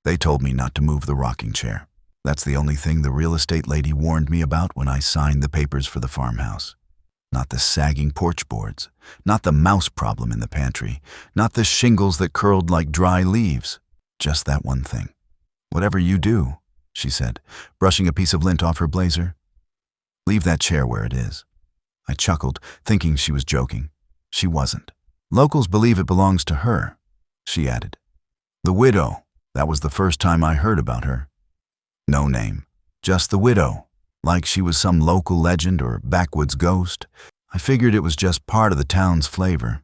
They told me not to move the rocking chair. That's the only thing the real estate lady warned me about when I signed the papers for the farmhouse. Not the sagging porch boards, not the mouse problem in the pantry, not the shingles that curled like dry leaves. Just that one thing. "Whatever you do," she said, brushing a piece of lint off her blazer, "leave that chair where it is." I chuckled, thinking she was joking. She wasn't. "Locals believe it belongs to her," she added. "The widow." That was the first time I heard about her. No name. Just the widow. Like she was some local legend or backwoods ghost. I figured it was just part of the town's flavor.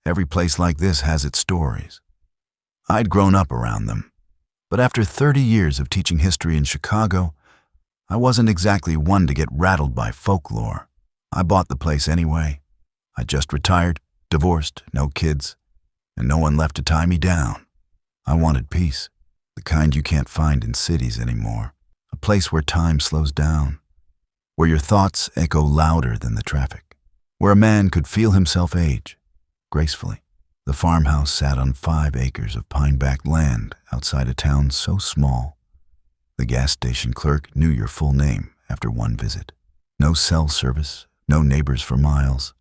Every place like this has its stories. I'd grown up around them. But after 30 years of teaching history in Chicago, I wasn't exactly one to get rattled by folklore. I bought the place anyway. I just retired, divorced, no kids, and no one left to tie me down. I wanted peace, the kind you can't find in cities anymore. A place where time slows down, where your thoughts echo louder than the traffic, where a man could feel himself age, gracefully. The farmhouse sat on 5 acres of pine-backed land outside a town so small. The gas station clerk knew your full name after one visit. No cell service, no neighbors for miles,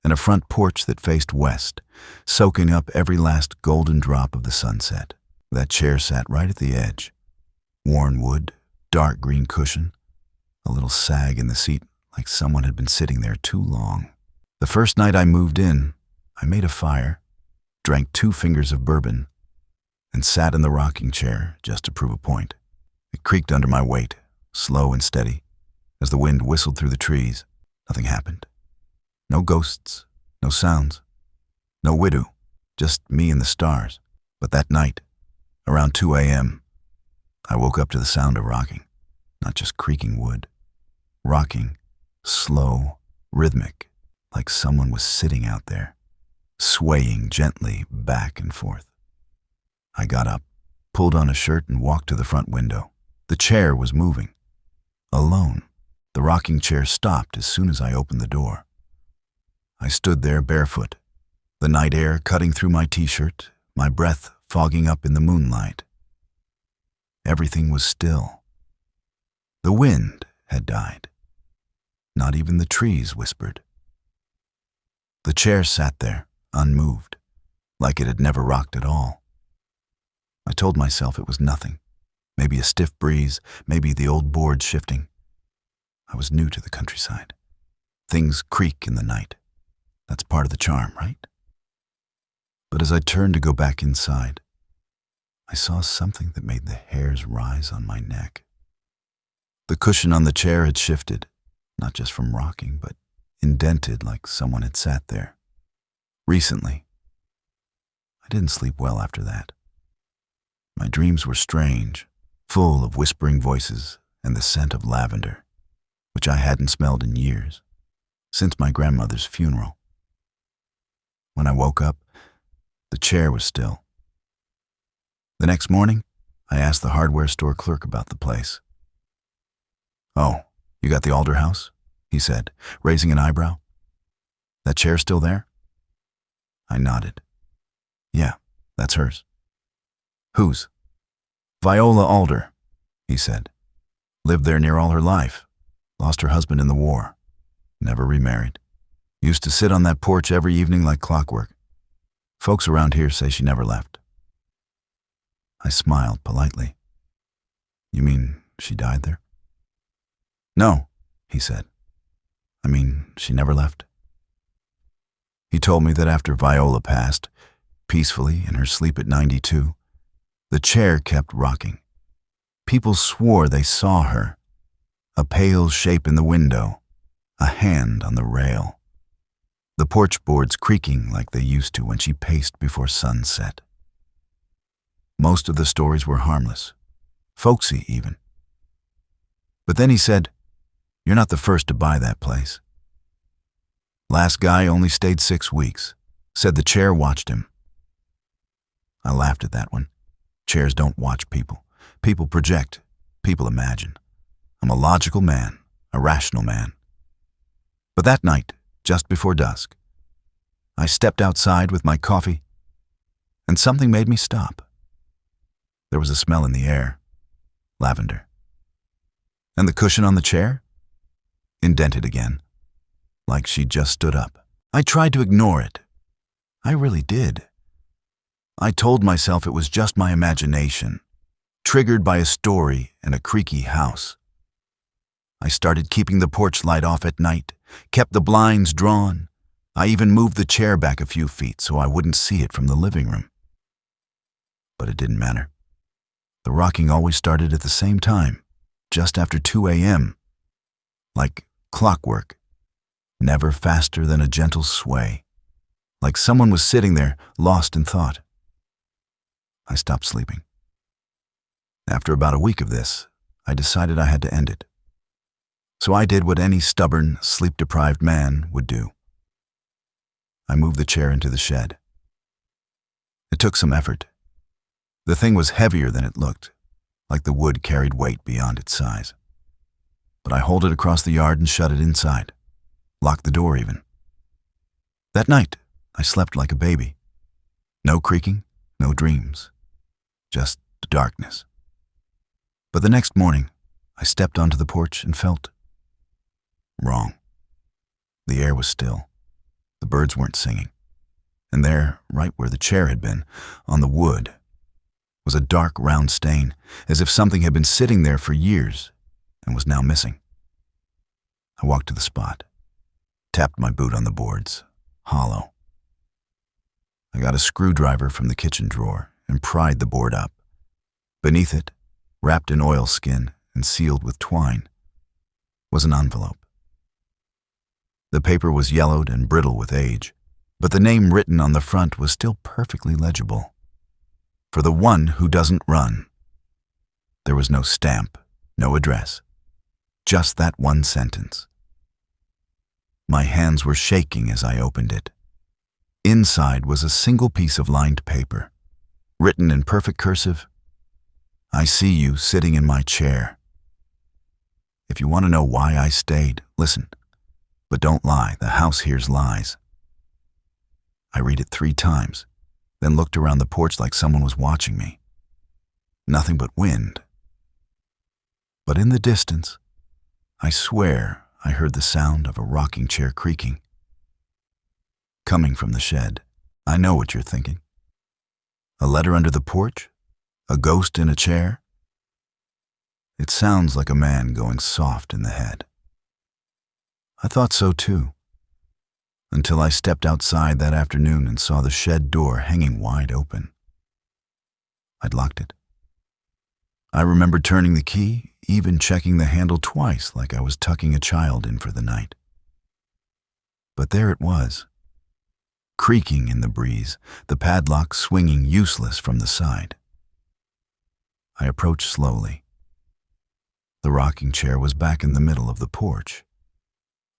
and a front porch that faced west, soaking up every last golden drop of the sunset. That chair sat right at the edge. Worn wood, dark green cushion, a little sag in the seat like someone had been sitting there too long. The first night I moved in, I made a fire, drank 2 fingers of bourbon, and sat in the rocking chair just to prove a point. It creaked under my weight, slow and steady, as the wind whistled through the trees. Nothing happened. No ghosts, no sounds, no widow, just me and the stars. But that night, around 2 a.m., I woke up to the sound of rocking, not just creaking wood. Rocking, slow, rhythmic, like someone was sitting out there, swaying gently back and forth. I got up, pulled on a shirt, and walked to the front window. The chair was moving. Alone. The rocking chair stopped as soon as I opened the door. I stood there barefoot, the night air cutting through my t-shirt, my breath fogging up in the moonlight. Everything was still. The wind had died. Not even the trees whispered. The chair sat there, unmoved, like it had never rocked at all. I told myself it was nothing. Maybe a stiff breeze, maybe the old board shifting. I was new to the countryside. Things creak in the night. That's part of the charm, right? But as I turned to go back inside, I saw something that made the hairs rise on my neck. The cushion on the chair had shifted, not just from rocking, but indented like someone had sat there. Recently. I didn't sleep well after that. My dreams were strange, full of whispering voices and the scent of lavender, which I hadn't smelled in years, since my grandmother's funeral. When I woke up, the chair was still. The next morning, I asked the hardware store clerk about the place. "Oh, you got the Alder house?" he said, raising an eyebrow. "That chair still there?" I nodded. "Yeah, that's hers." "Whose?" "Viola Alder," he said. "Lived there near all her life. Lost her husband in the war. Never remarried. Used to sit on that porch every evening like clockwork. Folks around here say she never left." I smiled politely. "You mean she died there?" "No," he said. "I mean, she never left." He told me that after Viola passed, peacefully in her sleep at 92, the chair kept rocking. People swore they saw her, a pale shape in the window, a hand on the rail. The porch boards creaking like they used to when she paced before sunset. Most of the stories were harmless, folksy even. But then he said, "You're not the first to buy that place." Last guy only stayed 6 weeks, said the chair watched him. I laughed at that one. Chairs don't watch people. People project, people imagine. I'm a logical man, a rational man. But that night, just before dusk, I stepped outside with my coffee, and something made me stop. There was a smell in the air. Lavender. And the cushion on the chair? Indented again, like she'd just stood up. I tried to ignore it. I really did. I told myself it was just my imagination, triggered by a story and a creaky house. I started keeping the porch light off at night, kept the blinds drawn. I even moved the chair back a few feet so I wouldn't see it from the living room. But it didn't matter. The rocking always started at the same time, just after 2 a.m., like clockwork, never faster than a gentle sway, like someone was sitting there, lost in thought. I stopped sleeping. After about a week of this, I decided I had to end it. So I did what any stubborn, sleep-deprived man would do. I moved the chair into the shed. It took some effort. The thing was heavier than it looked, like the wood carried weight beyond its size. But I hauled it across the yard and shut it inside, locked the door even. That night, I slept like a baby. No creaking, no dreams, just darkness. But the next morning, I stepped onto the porch and felt wrong. The air was still. The birds weren't singing. And there, right where the chair had been, on the wood, was a dark round stain, as if something had been sitting there for years and was now missing. I walked to the spot, tapped my boot on the boards, hollow. I got a screwdriver from the kitchen drawer and pried the board up. Beneath it, wrapped in oilskin and sealed with twine, was an envelope. The paper was yellowed and brittle with age, but the name written on the front was still perfectly legible. For the one who doesn't run. There was no stamp, no address, just that one sentence. My hands were shaking as I opened it. Inside was a single piece of lined paper, written in perfect cursive, "I see you sitting in my chair. If you want to know why I stayed, listen. But don't lie, the house hears lies." I read it 3 times, then looked around the porch like someone was watching me. Nothing but wind. But in the distance, I swear I heard the sound of a rocking chair creaking. Coming from the shed. I know what you're thinking. A letter under the porch? A ghost in a chair? It sounds like a man going soft in the head. I thought so too, until I stepped outside that afternoon and saw the shed door hanging wide open. I'd locked it. I remembered turning the key, even checking the handle twice like I was tucking a child in for the night. But there it was, creaking in the breeze, the padlock swinging useless from the side. I approached slowly. The rocking chair was back in the middle of the porch,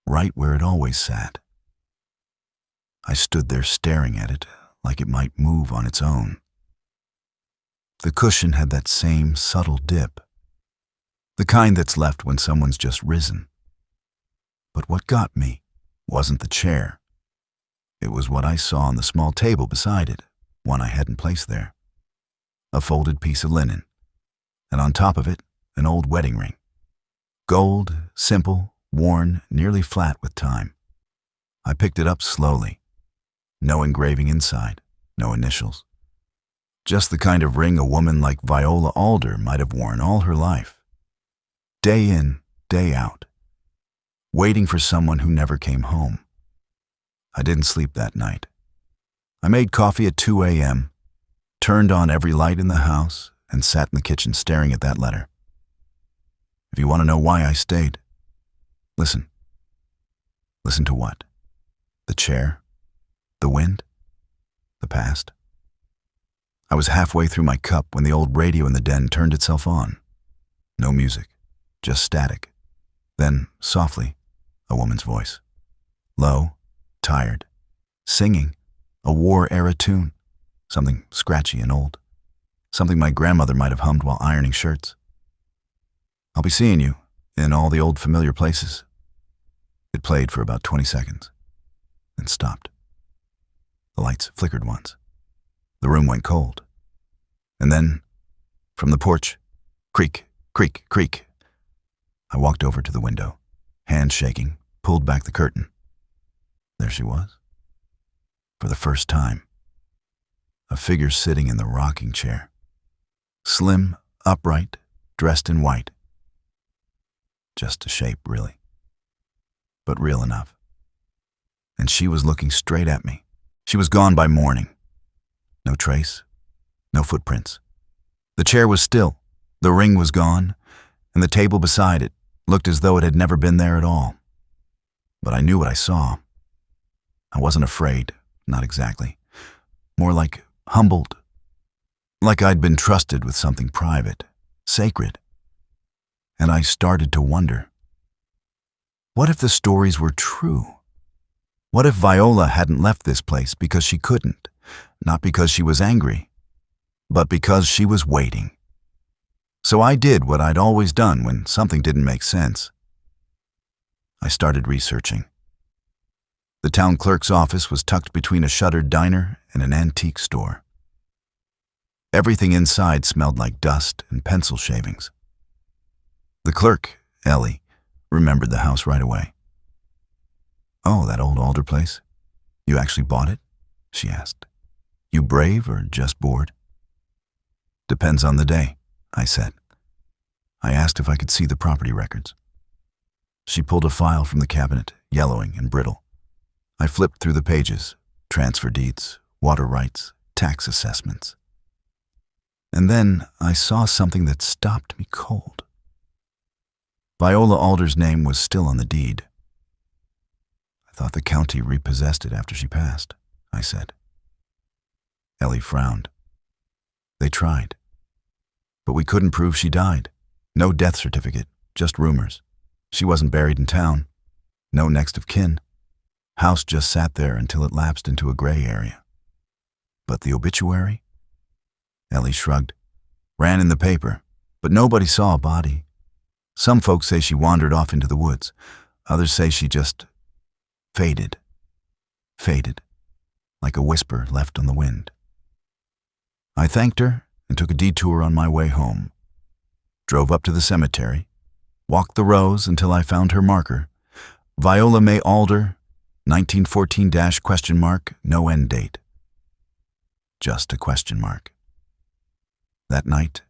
right where it always sat. I stood there staring at it like it might move on its own. The cushion had that same subtle dip, the kind that's left when someone's just risen. But what got me wasn't the chair. It was what I saw on the small table beside it, one I hadn't placed there. A folded piece of linen, and on top of it, an old wedding ring. Gold, simple, worn, nearly flat with time. I picked it up slowly. No engraving inside, no initials. Just the kind of ring a woman like Viola Alder might have worn all her life. Day in, day out. Waiting for someone who never came home. I didn't sleep that night. I made coffee at 2 a.m., turned on every light in the house, and sat in the kitchen staring at that letter. If you want to know why I stayed, listen. Listen to what? The chair? The wind? The past? I was halfway through my cup when the old radio in the den turned itself on. No music, just static. Then, softly, a woman's voice. Low, tired, singing, a war-era tune, something scratchy and old, something my grandmother might have hummed while ironing shirts. I'll be seeing you in all the old familiar places. It played for about 20 seconds, then stopped. The lights flickered once. The room went cold. And then From the porch, creak, creak, creak. I walked over to the window, hands shaking, pulled back the curtain. There she was. For the first time, a figure sitting in the rocking chair. Slim, upright, dressed in white. Just a shape, really. But real enough. And she was looking straight at me. She was gone by morning. No trace, no footprints. The chair was still, the ring was gone, and the table beside it looked as though it had never been there at all. But I knew what I saw. I wasn't afraid, not exactly. More like humbled. Like I'd been trusted with something private, sacred. And I started to wonder, what if the stories were true? What if Viola hadn't left this place because she couldn't, not because she was angry, but because she was waiting? So I did what I'd always done when something didn't make sense. I started researching. The town clerk's office was tucked between a shuttered diner and an antique store. Everything inside smelled like dust and pencil shavings. The clerk, Ellie, remembered the house right away. "Oh, that old alder place? You actually bought it?" she asked. "You brave or just bored?" "Depends on the day," I said. I asked if I could see the property records. She pulled a file from the cabinet, yellowing and brittle. I flipped through the pages, transfer deeds, water rights, tax assessments. And then I saw something that stopped me cold. Viola Alder's name was still on the deed. "I thought the county repossessed it after she passed," I said. Ellie frowned. "They tried. But we couldn't prove she died. No death certificate, just rumors. She wasn't buried in town. No next of kin. House just sat there until it lapsed into a gray area." "But the obituary?" Ellie shrugged. "Ran in the paper, but nobody saw a body. Some folks say she wandered off into the woods. Others say she just faded. Faded, like a whisper left on the wind." I thanked her and took a detour on my way home. Drove up to the cemetery, walked the rows until I found her marker. Viola May Alder, 1914 ? No end date. Just a question mark. That night,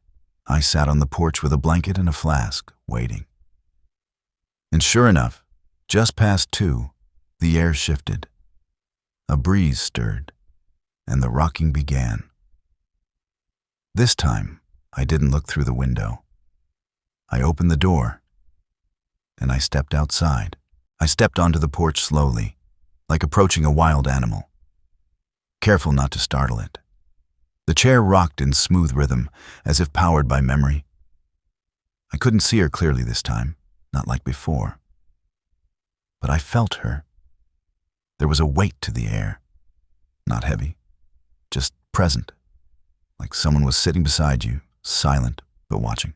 I sat on the porch with a blanket and a flask, waiting. And sure enough, just past 2, the air shifted. A breeze stirred, and the rocking began. This time, I didn't look through the window. I opened the door, and I stepped outside. I stepped onto the porch slowly, like approaching a wild animal, careful not to startle it. The chair rocked in smooth rhythm, as if powered by memory. I couldn't see her clearly this time, not like before. But I felt her. There was a weight to the air. Not heavy, just present, like someone was sitting beside you, silent but watching.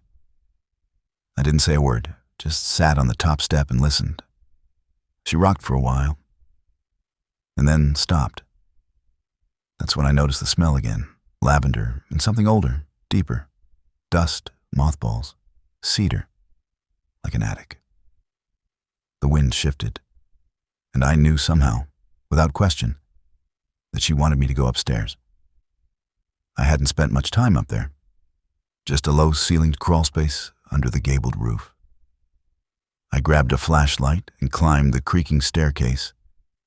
I didn't say a word, just sat on the top step and listened. She rocked for a while, and then stopped. That's when I noticed the smell again. Lavender and something older, deeper. Dust, mothballs, cedar, like an attic. The wind shifted, and I knew somehow, without question, that she wanted me to go upstairs. I hadn't spent much time up there, just a low-ceilinged crawlspace under the gabled roof. I grabbed a flashlight and climbed the creaking staircase,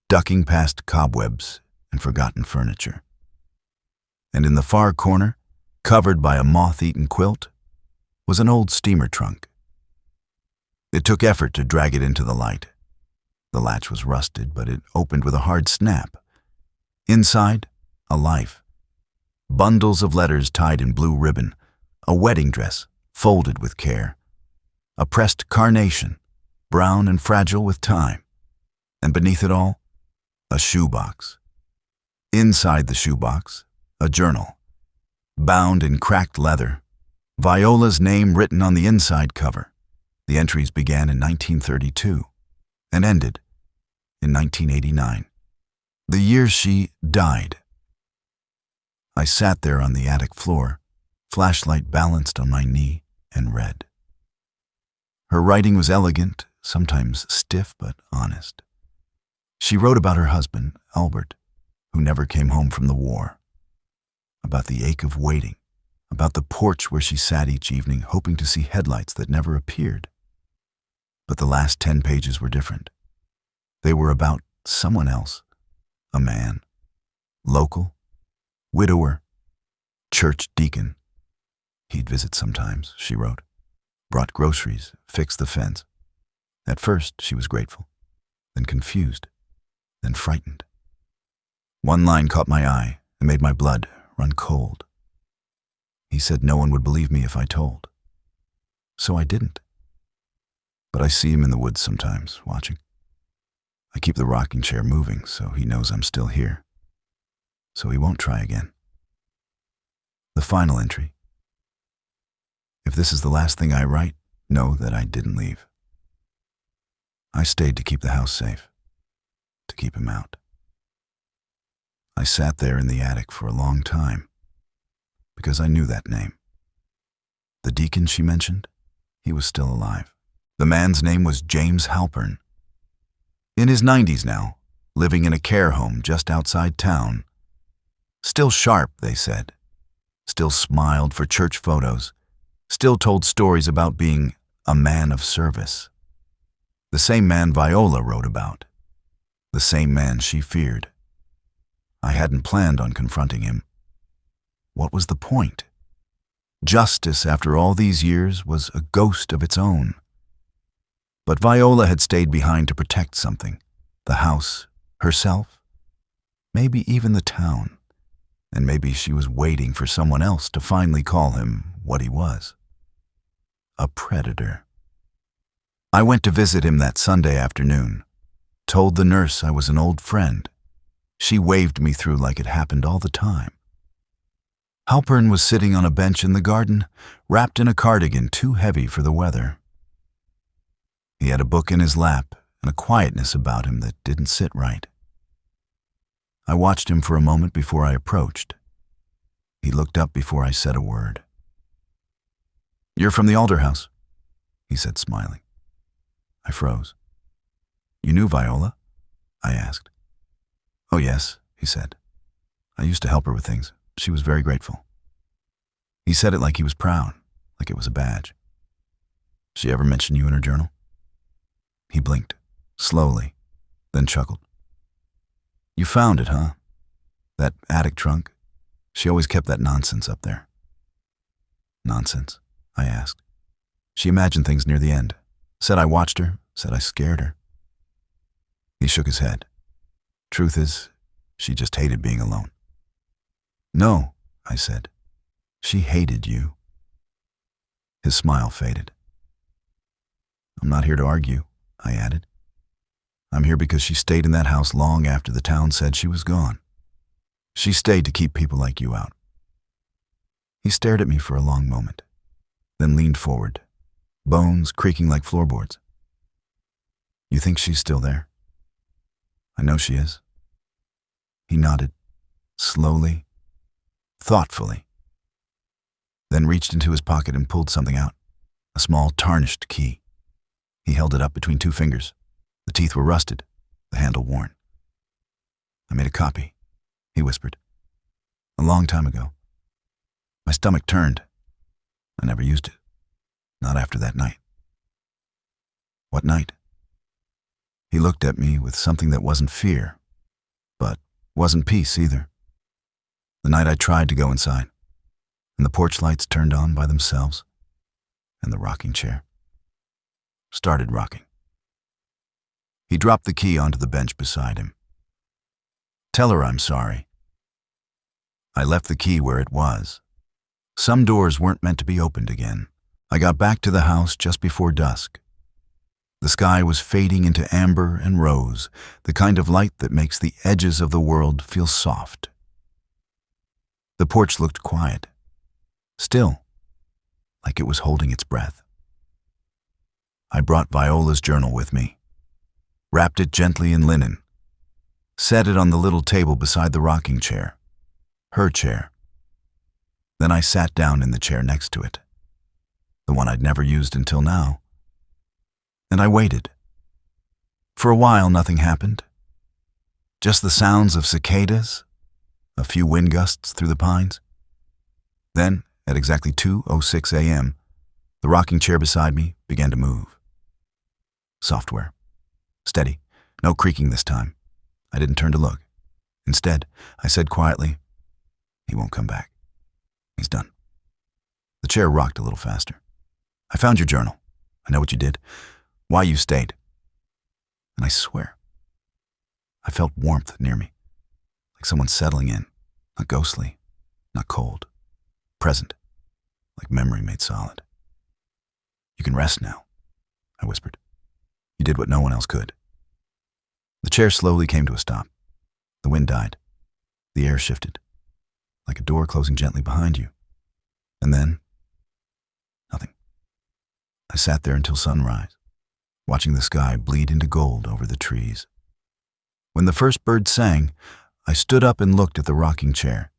ducking past cobwebs and forgotten furniture. And in the far corner, covered by a moth-eaten quilt, was an old steamer trunk. It took effort to drag it into the light. The latch was rusted, but it opened with a hard snap. Inside, a life. Bundles of letters tied in blue ribbon, a wedding dress folded with care, a pressed carnation, brown and fragile with time, and beneath it all, a shoebox. Inside the shoebox, a journal, bound in cracked leather, Viola's name written on the inside cover. The entries began in 1932 and ended in 1989, the year she died. I sat there on the attic floor, flashlight balanced on my knee, and read. Her writing was elegant, sometimes stiff but honest. She wrote about her husband, Albert, who never came home from the war, about the ache of waiting, about the porch where she sat each evening hoping to see headlights that never appeared. But the last 10 pages were different. They were about someone else, a man, local, widower, church deacon. He'd visit sometimes, she wrote, brought groceries, fixed the fence. At first, she was grateful, then confused, then frightened. One line caught my eye and made my blood run cold. He said no one would believe me if I told. So I didn't. But I see him in the woods sometimes, watching. I keep the rocking chair moving so he knows I'm still here. So he won't try again. The final entry. If this is the last thing I write, know that I didn't leave. I stayed to keep the house safe, to keep him out. I sat there in the attic for a long time, because I knew that name. The deacon she mentioned, he was still alive. The man's name was James Halpern. In his 90s now, living in a care home just outside town. Still sharp, they said. Still smiled for church photos. Still told stories about being a man of service. The same man Viola wrote about. The same man she feared. I hadn't planned on confronting him. What was the point? Justice, after all these years, was a ghost of its own. But Viola had stayed behind to protect something. The house, herself, maybe even the town. And maybe she was waiting for someone else to finally call him what he was. A predator. I went to visit him that Sunday afternoon. Told the nurse I was an old friend. She waved me through like it happened all the time. Halpern was sitting on a bench in the garden, wrapped in a cardigan too heavy for the weather. He had a book in his lap and a quietness about him that didn't sit right. I watched him for a moment before I approached. He looked up before I said a word. "You're from the Alder House," he said, smiling. I froze. "You knew Viola?" I asked. "Oh, yes," he said. "I used to help her with things. She was very grateful." He said it like he was proud, like it was a badge. "She ever mention you in her journal?" He blinked, slowly, then chuckled. "You found it, huh? That attic trunk? She always kept that nonsense up there." "Nonsense?" I asked. "She imagined things near the end. Said I watched her, said I scared her." He shook his head. "Truth is, she just hated being alone." "No," I said. "She hated you." His smile faded. "I'm not here to argue," I added. "I'm here because she stayed in that house long after the town said she was gone. She stayed to keep people like you out." He stared at me for a long moment, then leaned forward, bones creaking like floorboards. "You think she's still there?" "I know she is." He nodded, slowly, thoughtfully, then reached into his pocket and pulled something out, a small tarnished key. He held it up between two fingers. The teeth were rusted, the handle worn. "I made a copy," he whispered. "A long time ago. My stomach turned. I never used it. Not after that night." "What night?" He looked at me with something that wasn't fear, but wasn't peace either. The night I tried to go inside, and the porch lights turned on by themselves, and the rocking chair started rocking. He dropped the key onto the bench beside him. "Tell her I'm sorry." I left the key where it was. Some doors weren't meant to be opened again. I got back to the house just before dusk. The sky was fading into amber and rose, the kind of light that makes the edges of the world feel soft. The porch looked quiet, still, like it was holding its breath. I brought Viola's journal with me, wrapped it gently in linen, set it on the little table beside the rocking chair, her chair. Then I sat down in the chair next to it, the one I'd never used until now, and I waited. For a while, nothing happened. Just the sounds of cicadas, a few wind gusts through the pines. Then, at exactly 2:06 a.m., the rocking chair beside me began to move. Software. Steady. No creaking this time. I didn't turn to look. Instead, I said quietly, "He won't come back. He's done." The chair rocked a little faster. "I found your journal. I know what you did, why you stayed." And I swear, I felt warmth near me, like someone settling in, not ghostly, not cold, present, like memory made solid. "You can rest now," I whispered. "You did what no one else could." The chair slowly came to a stop. The wind died. The air shifted, like a door closing gently behind you. And then, nothing. I sat there until sunrise, watching the sky bleed into gold over the trees. When the first bird sang, I stood up and looked at the rocking chair.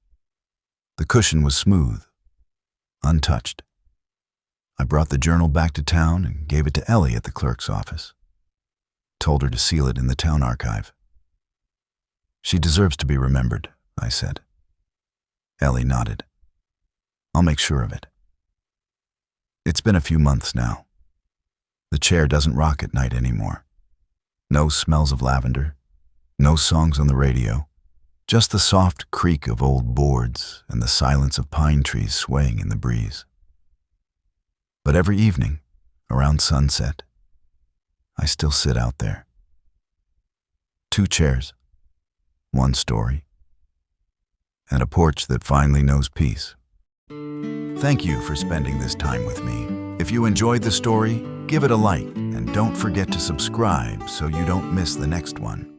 The cushion was smooth, untouched. I brought the journal back to town and gave it to Ellie at the clerk's office. Told her to seal it in the town archive. "She deserves to be remembered," I said. Ellie nodded. "I'll make sure of it." It's been a few months now. The chair doesn't rock at night anymore. No smells of lavender, no songs on the radio, just the soft creak of old boards and the silence of pine trees swaying in the breeze. But every evening, around sunset, I still sit out there. 2 chairs, 1 story, and a porch that finally knows peace. Thank you for spending this time with me. If you enjoyed the story, give it a like and don't forget to subscribe so you don't miss the next one.